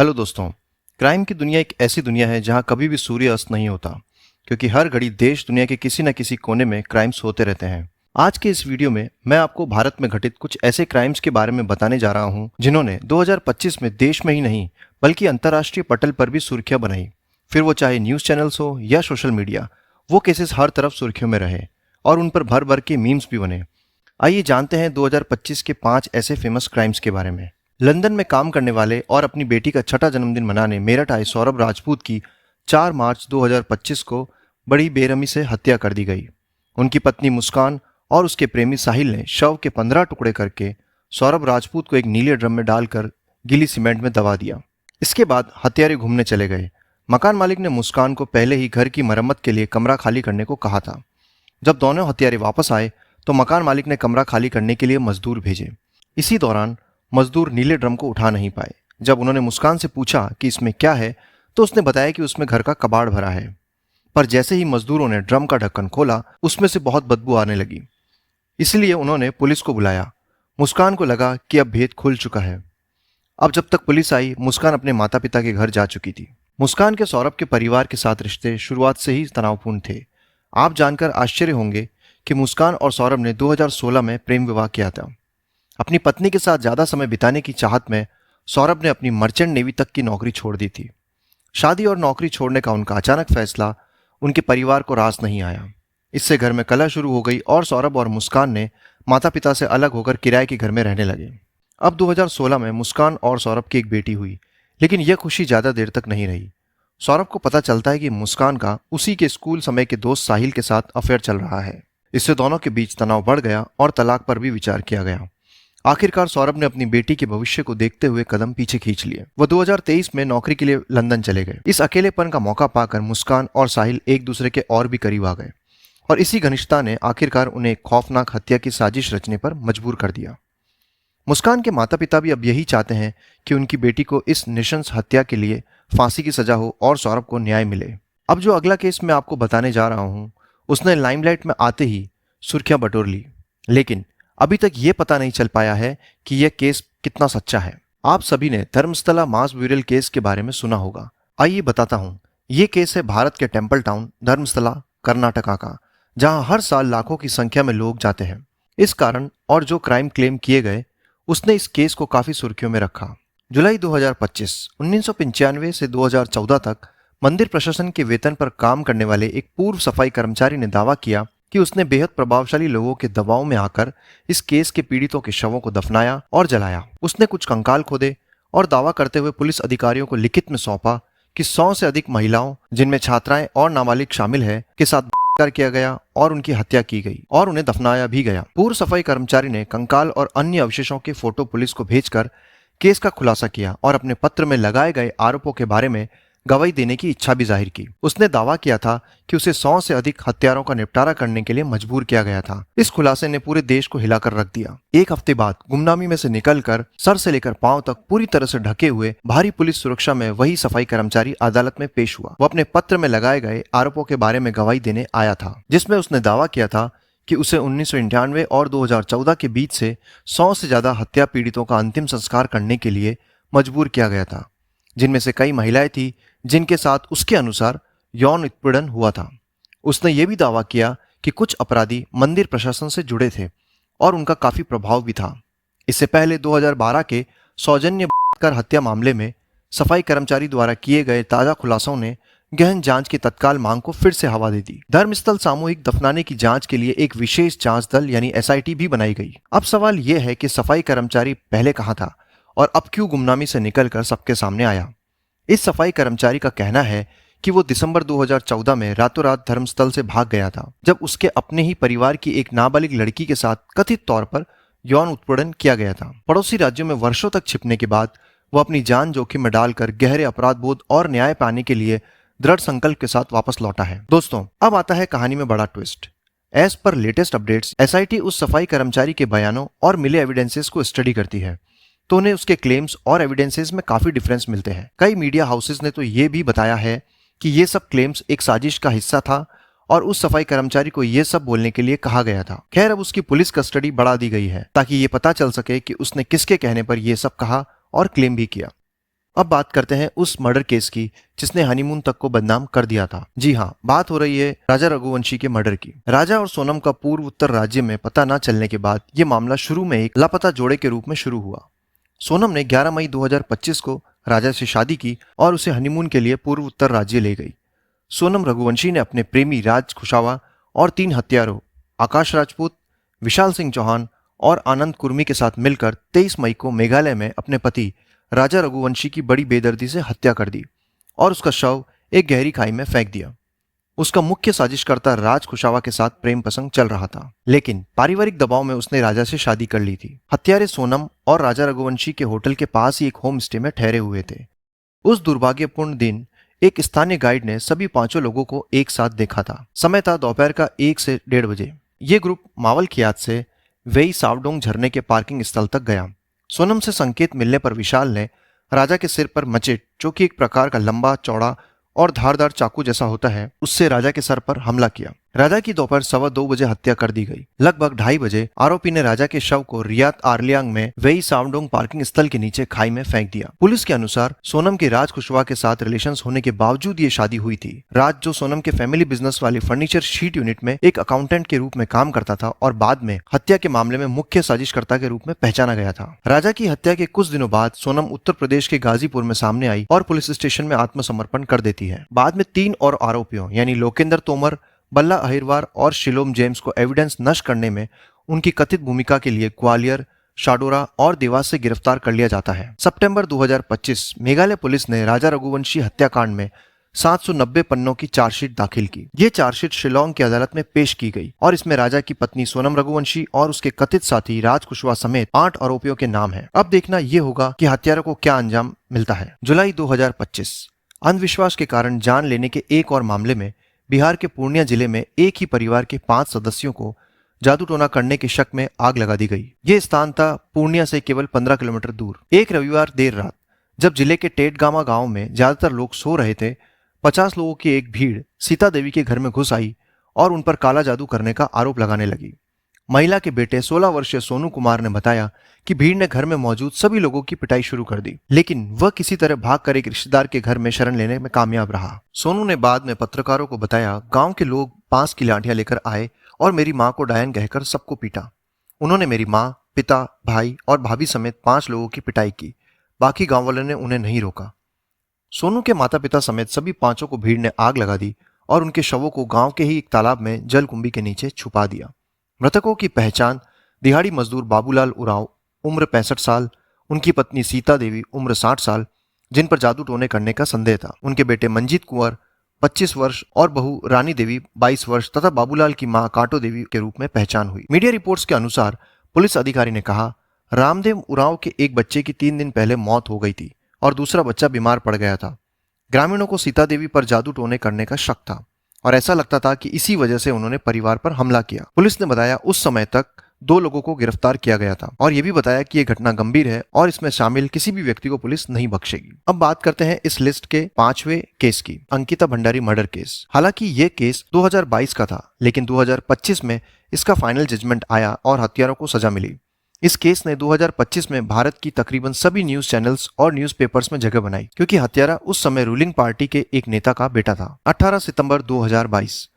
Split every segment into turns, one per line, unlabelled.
Hello दोस्तों। Crime की दुनिया एक ऐसी दुनिया है जहां कभी भी सूर्य अस्त नहीं होता, क्योंकि हर घड़ी देश दुनिया के किसी न किसी कोने में क्राइम्स होते रहते हैं। आज के इस वीडियो में मैं आपको भारत में घटित कुछ ऐसे क्राइम्स के बारे में बताने जा रहा हूं जिन्होंने 2025 में देश में ही नहीं बल्कि अंतर्राष्ट्रीय पटल पर भी सुर्खियां बनाई। फिर वो चाहे न्यूज चैनल्स हो या सोशल मीडिया, वो केसेस हर तरफ सुर्खियों में रहे और उन पर भर भर के मीम्स भी बने। आइए जानते हैं 2025 के 5 ऐसे फेमस क्राइम्स के बारे में। लंदन में काम करने वाले और अपनी बेटी का छठा जन्मदिन मनाने मेरठ आए सौरभ राजपूत की 4 मार्च 2025 को बड़ी बेरहमी से हत्या कर दी गई। उनकी पत्नी मुस्कान और उसके प्रेमी साहिल ने शव के 15 टुकड़े करके सौरभ राजपूत को एक नीले ड्रम में डालकर गीली सीमेंट में दबा दिया। इसके बाद हत्यारे घूमने चले गए। मकान मालिक ने मुस्कान को पहले ही घर की मरम्मत के लिए कमरा खाली करने को कहा था। जब दोनों हत्यारे वापस आए तो मकान मालिक ने कमरा खाली करने के लिए मजदूर भेजे। इसी दौरान मजदूर नीले ड्रम को उठा नहीं पाए। जब उन्होंने मुस्कान से पूछा कि इसमें क्या है तो उसने बताया कि उसमें घर का कबाड़ भरा है। पर जैसे ही मजदूरों ने ड्रम का ढक्कन खोला, उसमें से बहुत बदबू आने लगी। इसलिए उन्होंने पुलिस को बुलाया। मुस्कान को लगा कि अब भेद खुल चुका है। अब जब तक पुलिस आई, मुस्कान अपने माता पिता के घर जा चुकी थी। मुस्कान के सौरभ के परिवार के साथ रिश्ते शुरुआत से ही तनावपूर्ण थे। आप जानकर आश्चर्य होंगे कि मुस्कान और सौरभ ने 2016 में प्रेम विवाह किया था। अपनी पत्नी के साथ ज्यादा समय बिताने की चाहत में सौरभ ने अपनी मर्चेंट नेवी तक की नौकरी छोड़ दी थी। शादी और नौकरी छोड़ने का उनका अचानक फैसला उनके परिवार को रास नहीं आया। इससे घर में कलह शुरू हो गई और सौरभ और मुस्कान ने माता पिता से अलग होकर किराए के घर में रहने लगे। अब 2016 में मुस्कान और सौरभ की एक बेटी हुई, लेकिन यह खुशी ज्यादा देर तक नहीं रही। सौरभ को पता चलता है कि मुस्कान का उसी के स्कूल समय के दोस्त साहिल के साथ अफेयर चल रहा है। इससे दोनों के बीच तनाव बढ़ गया और तलाक पर भी विचार किया गया। आखिरकार सौरभ ने अपनी बेटी के भविष्य को देखते हुए कदम पीछे खींच लिए। वह 2023 में नौकरी के लिए लंदन चले गए। इस अकेलेपन का मौका पाकर मुस्कान और साहिल एक दूसरे के और भी करीब आ गए और इसी घनिष्ठता ने आखिरकार उन्हें खौफनाक हत्या की साजिश रचने पर मजबूर कर दिया। मुस्कान के माता पिता भी अब यही चाहते हैं कि उनकी बेटी को इस नृशंस हत्या के लिए फांसी की सजा हो और सौरभ को न्याय मिले। अब जो अगला केस मैं आपको बताने जा रहा हूं, उसने लाइमलाइट में आते ही सुर्खियां बटोर ली, लेकिन अभी तक ये पता नहीं चल पाया है कि यह केस कितना सच्चा है। आप सभी ने धर्मस्थला मास ब्यूरल केस के बारे में सुना होगा। आइए बताता हूं। यह केस है भारत के टेम्पल टाउन धर्मस्थला, कर्नाटका का, जहां हर साल लाखों की संख्या में लोग जाते हैं। इस कारण और जो क्राइम क्लेम किए गए, उसने इस केस को काफी सुर्खियों में रखा। जुलाई 2025 1995 से 2014 तक मंदिर प्रशासन के वेतन पर काम करने वाले एक पूर्व सफाई कर्मचारी ने दावा किया कि उसने बेहद प्रभावशाली लोगों के दबाव में आकर इस केस के पीड़ितों के शवों को दफनाया और जलाया। उसने कुछ कंकाल खोदे और दावा करते हुए पुलिस अधिकारियों को लिखित में सौंपा कि 100 से अधिक महिलाओं, जिनमें छात्राएं और नाबालिग शामिल है, के साथ बलात्कार किया गया और उनकी हत्या की गई और उन्हें दफनाया भी गया। पूर्व सफाई कर्मचारी ने कंकाल और अन्य अवशेषों के फोटो पुलिस को भेजकर केस का खुलासा किया और अपने पत्र में लगाए गए आरोपों के बारे में गवाही देने की इच्छा भी जाहिर की। उसने दावा किया था कि उसे 100 से अधिक हत्यारों का निपटारा करने के लिए मजबूर किया गया था। इस खुलासे ने पूरे देश को हिलाकर रख दिया। एक हफ्ते बाद गुमनामी में से निकलकर सर से लेकर पांव तक पूरी तरह से ढके हुए भारी पुलिस सुरक्षा में वही सफाई कर्मचारी अदालत में पेश हुआ। वो अपने पत्र में लगाए गए आरोपों के बारे में गवाही देने आया था, जिसमें उसने दावा किया था कि उसे 1998 और 2014 के बीच से 100 से ज्यादा हत्या पीड़ितों का अंतिम संस्कार करने के लिए मजबूर किया गया था, जिनमें से कई महिलाएं थी जिनके साथ उसके अनुसार यौन उत्पीड़न हुआ था। उसने यह भी दावा किया कि कुछ अपराधी मंदिर प्रशासन से जुड़े थे और उनका काफी प्रभाव भी था। इससे पहले 2012 के सौजन्य बलात्कार हत्या मामले में सफाई कर्मचारी द्वारा किए गए ताजा खुलासों ने गहन जांच की तत्काल मांग को फिर से हवा दे दी। धर्मस्थल सामूहिक दफनाने की जांच के लिए एक विशेष जांच दल यानी SIT भी बनाई गई। अब सवाल यह है कि सफाई कर्मचारी पहले कहां था और अब क्यों गुमनामी से निकलकर सबके सामने आया। इस सफाई कर्मचारी का कहना है कि वो दिसंबर 2014 में रातों रात धर्मस्थल से भाग गया था, जब उसके अपने ही परिवार की एक नाबालिग लड़की के साथ कथित तौर पर यौन उत्पीड़न किया गया था। पड़ोसी राज्यों में वर्षों तक छिपने के बाद वो अपनी जान जोखिम में डालकर गहरे अपराध बोध और न्याय पाने के लिए दृढ़ संकल्प के साथ वापस लौटा है। दोस्तों, अब आता है कहानी में बड़ा ट्विस्ट। एज पर लेटेस्ट अपडेट्स, SIT उस सफाई कर्मचारी के बयानों और मिले एविडेंसेस को स्टडी करती है, तो उन्हें उसके क्लेम्स और एविडेंसेस में काफी डिफरेंस मिलते हैं। कई मीडिया हाउसेस ने तो ये भी बताया है कि ये सब क्लेम्स एक साजिश का हिस्सा था और उस सफाई कर्मचारी को ये सब बोलने के लिए कहा गया था। खैर, अब उसकी पुलिस कस्टडी बढ़ा दी गई है ताकि ये पता चल सके कि उसने किसके कहने पर यह सब कहा और क्लेम भी किया। अब बात करते हैं उस मर्डर केस की जिसने हनीमून तक को बदनाम कर दिया था। जी हाँ, बात हो रही है राजा रघुवंशी के मर्डर की। राजा और सोनम का पूर्व उत्तर राज्य में पता न चलने के बाद ये मामला शुरू में एक लापता जोड़े के रूप में शुरू हुआ। सोनम ने 11 मई 2025 को राजा से शादी की और उसे हनीमून के लिए पूर्व उत्तर राज्य ले गई। सोनम रघुवंशी ने अपने प्रेमी राज कुशावा और 3 हत्यारों आकाश राजपूत, विशाल सिंह चौहान और आनंद कुर्मी के साथ मिलकर 23 मई को मेघालय में अपने पति राजा रघुवंशी की बड़ी बेदर्दी से हत्या कर दी और उसका शव एक गहरी खाई में फेंक दिया। उसका मुख्य साजिशकर्ता राज कुशावा के साथ प्रेम प्रसंग चल रहा था, लेकिन पारिवारिक दबाव में उसने राजा से शादी कर ली थी। हत्यारे सोनम और राजा रघुवंशी के होटल के पास ही एक होम स्टे में ठहरे हुए थे। उस दुर्भाग्यपूर्ण दिन एक स्थानीय गाइड ने सभी 5 लोगों को एक साथ देखा था। समय था दोपहर का 1 से 1:30 बजे। ये ग्रुप मावल खियात से वेई सावडोंग झरने के पार्किंग स्थल तक गया। सोनम से संकेत मिलने पर विशाल ने राजा के सिर पर मचेट, जो कि एक प्रकार का लंबा चौड़ा और धारदार चाकू जैसा होता है, उससे राजा के सर पर हमला किया। राजा की दोपहर 2:15 बजे हत्या कर दी गई। लगभग 2:30 बजे आरोपी ने राजा के शव को रियात आर्लियांग में वेई सावडोंग पार्किंग स्थल के नीचे खाई में फेंक दिया। पुलिस के अनुसार सोनम के राज कुशवाहा के साथ रिलेशंस होने के बावजूद ये शादी हुई थी। राज, जो सोनम के फैमिली बिजनेस वाले फर्नीचर शीट यूनिट में एक अकाउंटेंट के रूप में काम करता था और बाद में हत्या के मामले में मुख्य साजिशकर्ता के रूप में पहचाना गया था। राजा की हत्या के कुछ दिनों बाद सोनम उत्तर प्रदेश के गाजीपुर में सामने आई और पुलिस स्टेशन में आत्मसमर्पण कर देती है। बाद में 3 और आरोपियों यानी लोकेंद्र तोमर, बल्ला अहिरवार और शिलोम जेम्स को एविडेंस नष्ट करने में उनकी कथित भूमिका के लिए ग्वालियर, शाडोरा और देवास से गिरफ्तार कर लिया जाता है। सितंबर 2025 मेघालय पुलिस ने राजा रघुवंशी हत्याकांड में 790 पन्नों की चार्जशीट दाखिल की। ये चार्जशीट शिलोंग की अदालत में पेश की गई और इसमें राजा की पत्नी सोनम रघुवंशी और उसके कथित साथी राज कुशवाहा समेत 8 आरोपियों के नाम हैं। अब देखना यह होगा कि हत्यारों को क्या अंजाम मिलता है। जुलाई 2025 अंधविश्वास के कारण जान लेने के एक और मामले में बिहार के पूर्णिया जिले में एक ही परिवार के 5 सदस्यों को जादू टोना करने के शक में आग लगा दी गई। ये स्थान था पूर्णिया से केवल 15 किलोमीटर दूर। एक रविवार देर रात जब जिले के टेटगामा गांव में ज्यादातर लोग सो रहे थे, 50 लोगों की एक भीड़ सीता देवी के घर में घुस आई और उन पर काला जादू करने का आरोप लगाने लगी। महिला के बेटे 16 वर्षीय सोनू कुमार ने बताया कि भीड़ ने घर में मौजूद सभी लोगों की पिटाई शुरू कर दी, लेकिन वह किसी तरह भागकर एक रिश्तेदार के घर में शरण लेने में कामयाब रहा। सोनू ने बाद में पत्रकारों को बताया, गांव के लोग बांस की लाठियां लेकर आए और मेरी मां को डायन कहकर सबको पीटा। उन्होंने मेरी मां, पिता, भाई और भाभी समेत 5 लोगों की पिटाई की। बाकी गांव वालों ने उन्हें नहीं रोका। सोनू के माता पिता समेत सभी 5 को भीड़ ने आग लगा दी और उनके शवों को गांव के ही एक तालाब में जलकुंभी के नीचे छुपा दिया। मृतकों की पहचान दिहाड़ी मजदूर बाबूलाल उरांव उम्र 65 साल, उनकी पत्नी सीता देवी उम्र 60 साल, जिन पर जादू टोने करने का संदेह था, उनके बेटे मंजीत कुंवर 25 वर्ष और बहू रानी देवी 22 वर्ष तथा बाबूलाल की मां काटो देवी के रूप में पहचान हुई। मीडिया रिपोर्ट्स के अनुसार पुलिस अधिकारी ने कहा, रामदेव उरांव के एक बच्चे की 3 दिन पहले मौत हो गई थी और दूसरा बच्चा बीमार पड़ गया था। ग्रामीणों को सीता देवी पर जादू टोने करने का शक था और ऐसा लगता था कि इसी वजह से उन्होंने परिवार पर हमला किया। पुलिस ने बताया उस समय तक 2 लोगों को गिरफ्तार किया गया था और यह भी बताया कि यह घटना गंभीर है और इसमें शामिल किसी भी व्यक्ति को पुलिस नहीं बख्शेगी। अब बात करते हैं इस लिस्ट के 5वें केस की, अंकिता भंडारी मर्डर केस। हालांकि यह केस 2022 का था, लेकिन 2025 में इसका फाइनल जजमेंट आया और हत्यारों को सजा मिली। इस केस ने 2025 में भारत की तकरीबन सभी न्यूज चैनल्स और न्यूज़पेपर्स में जगह बनाई, क्योंकि हत्यारा उस समय रूलिंग पार्टी के एक नेता का बेटा था। 18 सितंबर 2022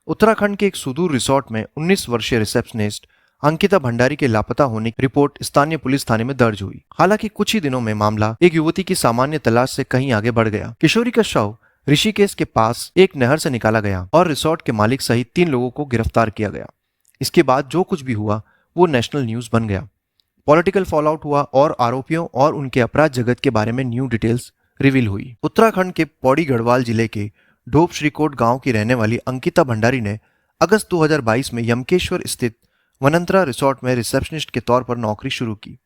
उत्तराखंड के एक सुदूर रिसोर्ट में 19 वर्षीय रिसेप्शनिस्ट अंकिता भंडारी के लापता होने की रिपोर्ट स्थानीय पुलिस थाने में दर्ज हुई। हालांकि कुछ ही दिनों में मामला एक युवती की सामान्य तलाश से कहीं आगे बढ़ गया। किशोरी का शव ऋषिकेश के पास एक नहर से निकाला गया और रिसोर्ट के मालिक सहित 3 लोगों को गिरफ्तार किया गया। इसके बाद जो कुछ भी हुआ वो नेशनल न्यूज बन गया। पॉलिटिकल फॉलआउट हुआ और आरोपियों और उनके अपराध जगत के बारे में न्यू डिटेल्स रिवील हुई। उत्तराखंड के पौड़ी गढ़वाल जिले के ढोप श्रीकोट गांव की रहने वाली अंकिता भंडारी ने अगस्त 2022 में यमकेश्वर स्थित वनंतरा रिसोर्ट में रिसेप्शनिस्ट के तौर पर नौकरी शुरू की।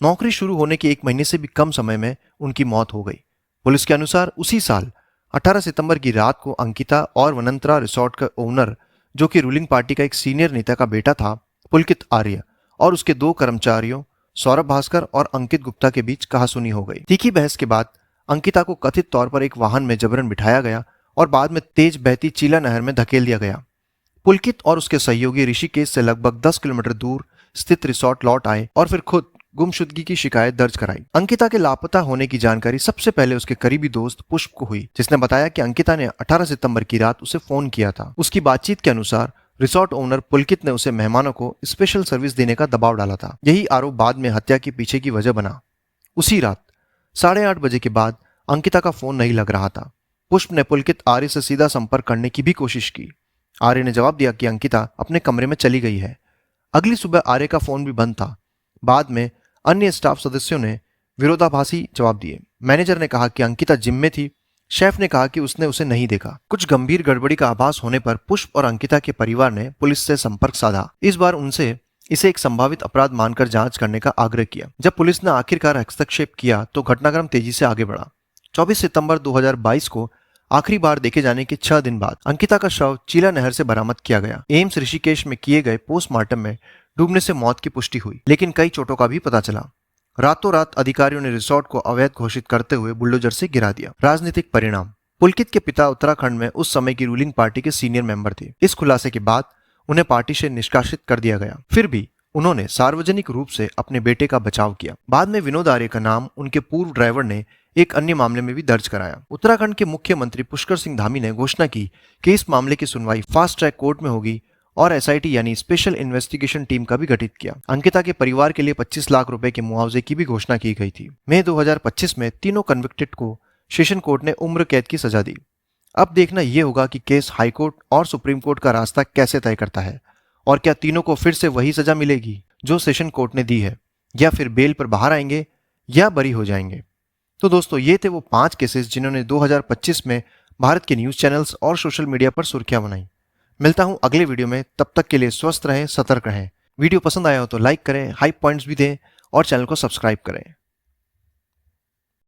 नौकरी शुरू होने के 1 महीने से भी कम समय में उनकी मौत हो गई। पुलिस के अनुसार उसी साल 18 सितंबर की रात को अंकिता और वनंतरा रिसोर्ट का ओनर, जो कि रूलिंग पार्टी का एक सीनियर नेता का बेटा था, पुलकित आर्य, और उसके 2 कर्मचारियों सौरभ भास्कर और अंकित गुप्ता के बीच कहासुनी हो गई। तीखी बहस के बाद अंकिता को कथित तौर पर एक वाहन में जबरन बिठाया गया और बाद में तेज बहती चीला नहर में धकेल दिया गया। पुलकित और उसके सहयोगी ऋषिकेश से लगभग 10 किलोमीटर दूर स्थित रिसोर्ट लौट आए और फिर खुद गुमशुदगी की शिकायत दर्ज कराई। अंकिता के लापता होने की जानकारी सबसे पहले उसके करीबी दोस्त पुष्प को हुई, जिसने बताया कि अंकिता ने 18 सितंबर की रात उसे फोन किया था। उसकी बातचीत के अनुसार रिसोर्ट ओनर पुलकित ने उसे मेहमानों को स्पेशल सर्विस देने का दबाव डाला था। यही आरोप बाद में हत्या के पीछे की वजह बना। उसी रात 8:30 बजे के बाद अंकिता का फोन नहीं लग रहा था। पुष्प ने पुलकित आर्य से सीधा संपर्क करने की भी कोशिश की। आर्य ने जवाब दिया कि अंकिता अपने कमरे में चली गई है। अगली सुबह आर्य का फोन भी बंद था। बाद में अन्य स्टाफ सदस्यों ने विरोधाभासी जवाब दिए। मैनेजर ने कहा कि अंकिता जिम में थी। शेफ ने कहा कि उसने उसे नहीं देखा। कुछ गंभीर गड़बड़ी का आभास होने पर पुष्प और अंकिता के परिवार ने पुलिस से संपर्क साधा। इस बार उनसे इसे एक संभावित अपराध मानकर जांच करने का आग्रह किया। जब पुलिस ने आखिरकार हस्तक्षेप किया तो घटनाक्रम तेजी से आगे बढ़ा। 24 सितंबर 2022 को आखिरी बार देखे जाने के 6 दिन बाद अंकिता का शव चीला नहर से बरामद किया गया। एम्स ऋषिकेश में किए गए पोस्टमार्टम में डूबने से मौत की पुष्टि हुई, लेकिन कई चोटों का भी पता चला। रातों रात अधिकारियों ने रिसोर्ट को अवैध घोषित करते हुए बुलडोजर से गिरा दिया। राजनीतिक परिणाम। पुलकित के पिता उत्तराखंड में उस समय की रूलिंग पार्टी के सीनियर मेंबर थे। इस खुलासे के बाद उन्हें पार्टी से निष्कासित कर दिया गया। फिर भी उन्होंने सार्वजनिक रूप से अपने बेटे का बचाव किया। बाद में विनोद आर्य का नाम उनके पूर्व ड्राइवर ने एक अन्य मामले में भी दर्ज कराया। उत्तराखंड के मुख्यमंत्री पुष्कर सिंह धामी ने घोषणा की कि इस मामले की सुनवाई फास्ट ट्रैक कोर्ट में होगी और एसआईटी यानी स्पेशल इन्वेस्टिगेशन टीम का भी गठित किया। अंकिता के परिवार के लिए 25 लाख रुपए के मुआवजे की भी घोषणा की गई थी। मई 2025 में तीनों कन्विक्टेड को सेशन कोर्ट ने उम्र कैद की सजा दी। अब देखना यह होगा कि केस हाईकोर्ट और सुप्रीम कोर्ट का रास्ता कैसे तय करता है और क्या तीनों को फिर से वही सजा मिलेगी जो सेशन कोर्ट ने दी है, या फिर बेल पर बाहर आएंगे या बरी हो जाएंगे। तो दोस्तों, ये थे वो 5 केसेस जिन्होंने 2025 में भारत के न्यूज चैनल्स और सोशल मीडिया पर सुर्खियां बनाई। मिलता हूं अगले वीडियो में, तब तक के लिए स्वस्थ रहें, सतर्क रहें। वीडियो पसंद आया हो तो लाइक करें, हाई पॉइंट्स भी दें और चैनल को सब्सक्राइब करें।